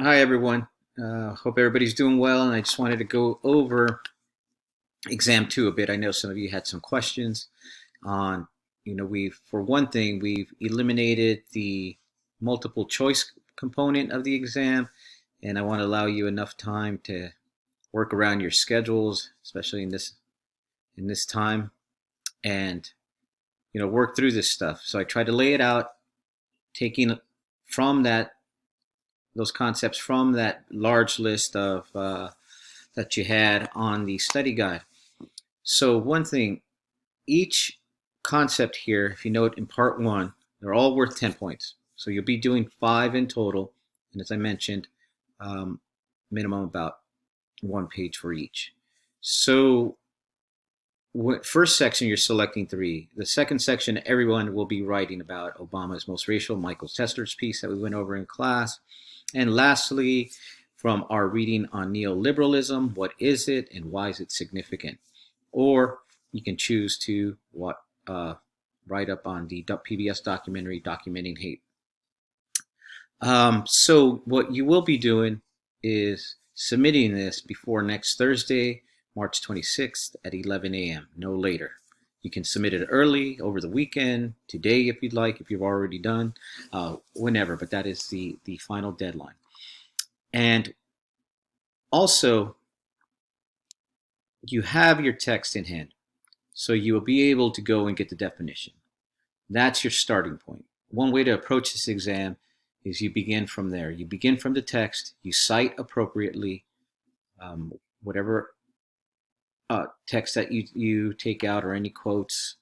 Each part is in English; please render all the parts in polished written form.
Hi, everyone. Hope everybody's doing well. And I just wanted to go over exam two a bit. I know some of you had some questions on, for one thing, we've eliminated the multiple choice component of the exam. And I want to allow you enough time to work around your schedules, especially in this time, and, work through this stuff. So I tried to lay it out, taking from those concepts from that large list of that you had on the study guide. So one thing, each concept here, if you note in part one, they're all worth 10 points. So you'll be doing five in total. And as I mentioned, um, minimum about one page for each. So first section, you're selecting three. The second section, everyone will be writing about Obama's most racial, Michael Tester's piece that we went over in class. And lastly, from our reading on neoliberalism, what is it and why is it significant? Or you can choose to write up on the PBS documentary, Documenting Hate. So what you will be doing is submitting this before next Thursday, March 26th at 11 a.m., no later. You can submit it early, over the weekend, today if you'd like, if you've already done, whenever, but that is the final deadline. And also, you have your text in hand, so you will be able to go and get the definition. That's your starting point. One way to approach this exam is you begin from there. You begin from the text, you cite appropriately whatever text that you take out or any quotes.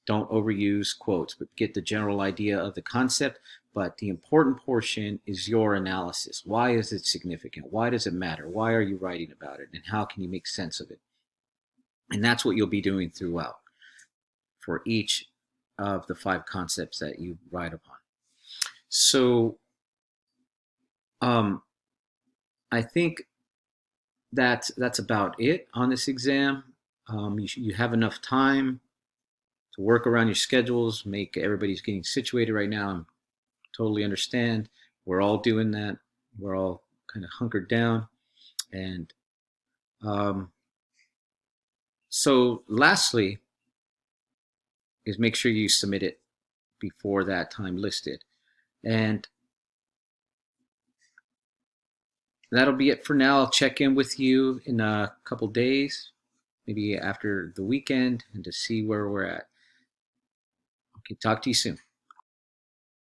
Don't overuse quotes, but get the general idea of the concept. But the important portion is your analysis. Why is it significant? Why does it matter? Why are you writing about it? And how can you make sense of it? And that's what you'll be doing throughout for each of the five concepts that you write upon. So I think that's about it on this exam. You have enough time to work around your schedules, make everybody's getting situated right now. I totally understand. We're all doing that. We're all kind of hunkered down. And so lastly is make sure you submit it before that time listed. And that'll be it for now. I'll check in with you in a couple days, maybe after the weekend, and to see where we're at. Okay, talk to you soon.